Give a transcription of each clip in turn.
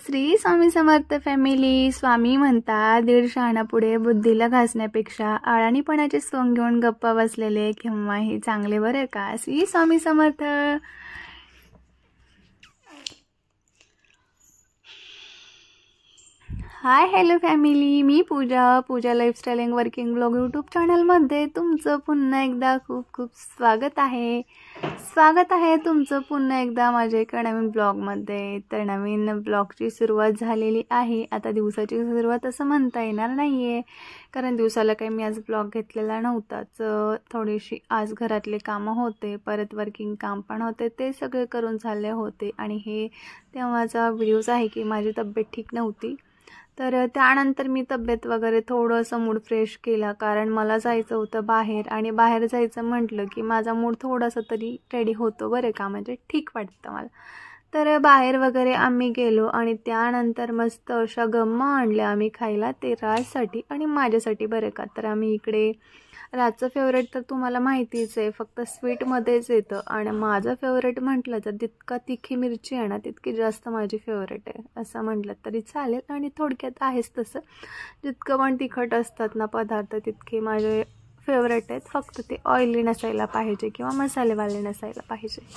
श्री स्वामी समर्थ family. स्वामी म्हणतात, दीड शहाणापुढे बुद्धीला घासण्यापेक्षा आळाणीपणाचे सोंग घेऊन गप्पा बसलेले केव्हाही चांगले बरं का. Shri Swami Samarth. Hi hello family, मी Pooja lifestyle and working blog YouTube चॅनलमध्ये तुमचं पुन्हा एकदा खूप खूप स्वागत आहे तुमचं पुन्हा एकदा माझ्या एका नवीन ब्लॉगमध्ये. तर नवीन ब्लॉगची सुरुवात झालेली आहे. आता दिवसाची सुरुवात असं म्हणता येणार नाही आहे, कारण दिवसाला काही मी आज ब्लॉग घेतलेला नव्हताच. थोडीशी आज घरातले कामं होते, परत वर्किंग काम पण होते, ते सगळे करून झाले होते. आणि हे तेव्हाचा व्हिडिओज आहे की माझी तब्येत ठीक नव्हती. तर त्यानंतर मी तब्येत वगैरे थोडंसं मूड फ्रेश केला, कारण मला जायचं होतं बाहेर. आणि बाहेर जायचं म्हटलं की माझा मूड थोडासा तरी रेडी होतो बरं का, म्हणजे ठीक वाटतं मला. तर बाहेर वगैरे आम्ही गेलो आणि त्यानंतर मस्त अशा गम्मा आणल्या आम्ही खायला, ते राजसाठी आणि माझ्यासाठी बरं का. तर आम्ही इकडे राजचं फेवरेट तर तुम्हाला माहितीच आहे, फक्त स्वीटमध्येच येतं. आणि माझं फेवरेट म्हटलं तर जितका तिखी मिरची आहे ना, तितकी जास्त माझी फेवरेट आहे असं म्हटलं तरी चालेल. आणि थोडक्यात आहेच तसं, जितकं पण तिखट असतात ना पदार्थ तितके माझे फेवरेट आहेत. फक्त ते ऑइली नसायला पाहिजे किंवा मसालेवाले नसायला पाहिजे.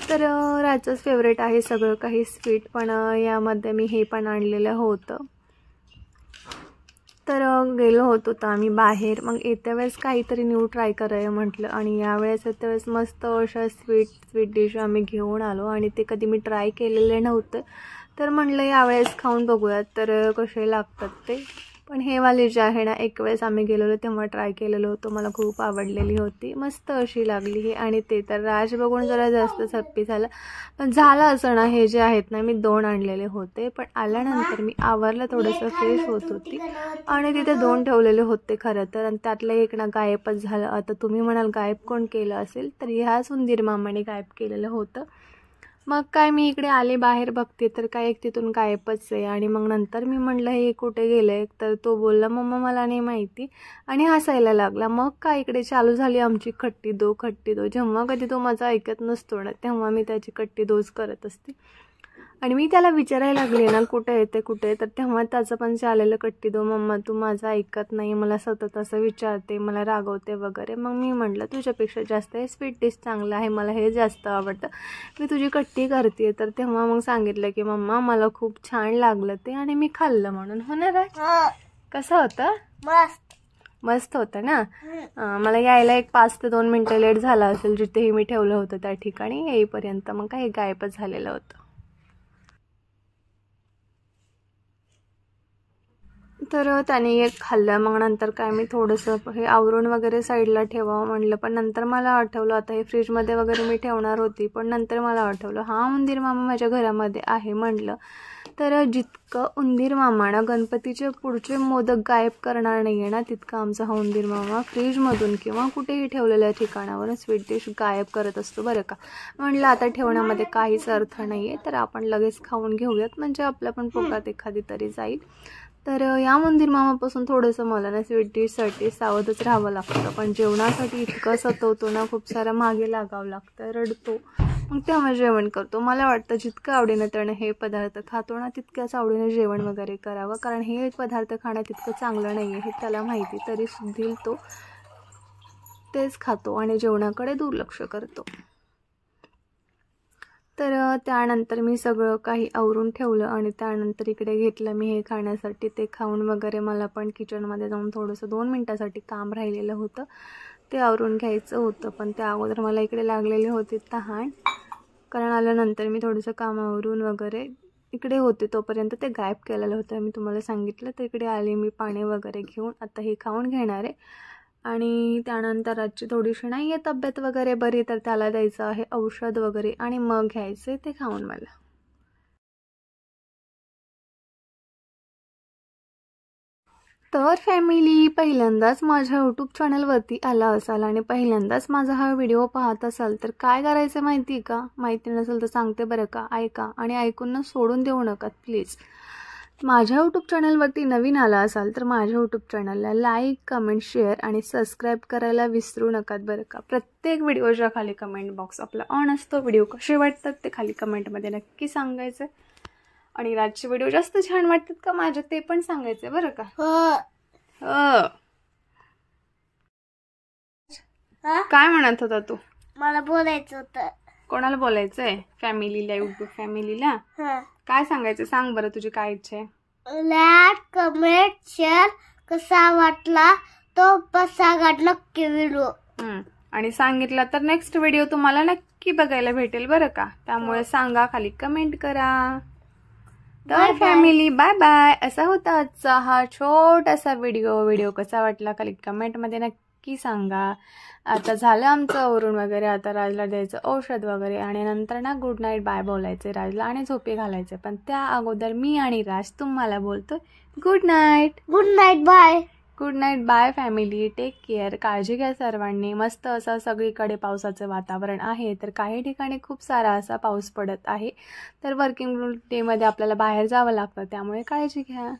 तर राजचंच फेवरेट आहे सगळं काही स्वीट, पण यामध्ये मी हे पण आणलेलं होतं. तर गेलो होतो तर आम्ही बाहेर. मग येत्या वेळेस काहीतरी न्यू ट्राय करायला म्हटलं, आणि यावेळेस येत्या वेळेस मस्त अशा स्वीट डिश आम्ही घेऊन आलो. आणि ते कधी मी ट्राय केलेले नव्हतं, तर म्हटलं यावेळेस खाऊन बघूयात तर कसे लागतात ते. पण हे वाले जे आहे ना, एक वेळेस आम्ही गेलेलो तेव्हा ट्राय केलेलं होतं, मला खूप आवडलेली होती, मस्त अशी लागली ही. आणि ते तर राज बघून जरा जास्तच हॅप्पी झाला. पण झालं असं ना, हे जे आहेत ना मी 2 आणलेले होते, पण आल्यानंतर मी आवरलं, थोडंसं फ्रेश होत होती आणि तिथे 2 ठेवलेले होते खरं तर, आणि त्यातलं एक ना गायबच झालं. आता तुम्ही म्हणाल गायब कोण केलं असेल, तर ह्याच उंदीर मामाने गायब केलेलं होतं. मग काय मी इकडे आले बाहेर बघते तर काय एक तिथून गायबच आहे. आणि मग नंतर मी म्हटलं हे कुठे गेलं, तर तो बोलला मम्मा मला नाही माहिती, आणि हसायला लागला. मग काय इकडे चालू झाली आमची खट्टी दो. जेव्हा कधी तो माझा ऐकत नसतो ना, तेव्हा मी त्याची खट्टी दोच करत असते. आणि मी त्याला विचारायला लागले ना कुठे येते कुठे, तर तेव्हा त्याचं पण चाललेलं कट्टी दो, मम्मा तू माझं ऐकत नाही, मला सतत असं विचारते, मला रागवते वगैरे. मग मी म्हटलं तुझ्यापेक्षा जास्त हे स्वीट डिश चांगलं आहे, मला हे जास्त आवडतं, मी तुझी कट्टी करते. तर तेव्हा मग सांगितलं की मम्मा मला खूप छान लागलं ते, आणि मी खाल्लं म्हणून. हो ना राज, कसं होतं? मस्त होतं ना. मला यायला एक 5 ते 2 मिनटं लेट झाला असेल, जिथेही मी ठेवलं होतं त्या ठिकाणी येईपर्यंत. मग काय गायबच झालेलं होतं. तर त्याने एक खाल्लं. मग नंतर काय मी थोडंसं हे आवरून वगैरे साईडला ठेवावं म्हणलं, पण नंतर मला आठवलं, आता हे फ्रीजमध्ये वगैरे मी ठेवणार होती, पण नंतर मला आठवलं हा उंदीर मामा माझ्या घरामध्ये आहे म्हटलं. तर जितकं उंदीर मामानं गणपतीचे पुढचे मोदक गायब करणार नाही आहे ना, तितकं आमचा हा उंदीर मामा फ्रीजमधून किंवा कुठेही ठेवलेल्या ठिकाणावरून स्वीट डिश गायब करत असतो बरं का. म्हटलं आता ठेवण्यामध्ये काहीच अर्थ नाही आहे, तर आपण लगेच खाऊन घेऊयात, म्हणजे आपल्या पण पोटात एखादी तरी जाईल. तर या उंदीर मामापासून थोडंसं मला ना स्वीट डिशसाठी सावधच राहावं लागतं, पण जेवणासाठी इतकं सतवतो ना, खूप सारं मागे लागावं लागतं, रडतो. मग तेव्हा जेवण करतो. मला वाटतं जितकं आवडीनं त्यानं हे पदार्थ खातो ना, तितक्याच आवडीनं जेवण वगैरे करावं, कारण हे पदार्थ खाणं तितकं चांगलं नाही आहे हे त्याला माहिती, तरी सुद्धा तो तेच खातो आणि जेवणाकडे दुर्लक्ष करतो. तर त्यानंतर मी सगळं काही आवरून ठेवलं आणि त्यानंतर इकडे घेतलं मी हे खाण्यासाठी. ते खाऊन वगैरे मला पण किचनमध्ये जाऊन थोडंसं 2 मिनटासाठी काम राहिलेलं होतं, ते आवरून घ्यायचं होतं. पण त्या अगोदर मला इकडे लागलेली होती तहान, कारण आल्यानंतर मी थोडंसं कामावरून वगैरे इकडे होते, तोपर्यंत ते गायब केलेलं होतं मी तुम्हाला सांगितलं. तर इकडे आले मी पाणी वगैरे घेऊन, आता हे खाऊन घेणार आहे. आणि त्यानंतर आजची थोडीशी नाही आहे तब्येत वगैरे बरी, तर त्याला द्यायचं आहे औषध वगैरे, आणि मग घ्यायचं ते खाऊन मला. तर फॅमिली, पहिल्यांदाच माझ्या यूट्यूब चॅनलवरती आला असाल आणि पहिल्यांदाच माझा हा व्हिडिओ पाहत असाल, तर काय करायचं माहिती आहे का? माहिती नसेल तर सांगते बरं का, ऐका आणि ऐकून ना सोडून देऊ नका प्लीज. माझ्या यूट्यूब चॅनलवरती नवीन आला असाल तर माझ्या यूट्यूब चॅनलला लाईक, कमेंट, शेअर आणि सबस्क्राईब करायला विसरू नकात बरं का. प्रत्येक व्हिडिओच्या खाली कमेंट बॉक्स आपला ऑन असतो. व्हिडिओ कसे वाटतात ते खाली कमेंटमध्ये नक्की सांगायचं. आणि राजचे व्हिडिओ जास्त छान वाटतात का माझे ते पण सांगायचं बरं का. काय म्हणत होता तू? मला बोलायचं होतं. कोणाला बोलायचंय? फॅमिलीला, युट्यूब फॅमिलीला. काय सांगायचं सांग बरं, तुझी काय इच्छा आहे? Like, comment, share. कसा वाटला तो बसा नक्की व्हिडिओ. आणि सांगितलं तर नेक्स्ट व्हिडिओ तुम्हाला नक्की बघायला भेटेल बरं का. त्यामुळे सांगा, खाली कमेंट करा. तर फॅमिली बाय बाय. असा होता आजचा हा छोटासा व्हिडिओ कसा वाटला खाली कमेंटमध्ये नक्की सांगा. आता झालं आमचं आवरून वगैरे, आता राजला द्यायचं औषध वगैरे आणि नंतर ना गुड नाईट बाय बोलायचे राजला आणि झोपे घालायचे. पण त्या अगोदर मी आणि राज तुम्हाला बोलतो good night. Good night bye. Good night bye family. Take care. काळजी घ्या सर्वांनी. मस्त असं सगळीकडे पावसाचं वातावरण आहे. तर काही ठिकाणी खूप सारा असा पाऊस पडत आहे. तर वर्किंग डेमध्ये आपल्याला बाहेर जावं लागतं, त्यामुळे काळजी घ्या.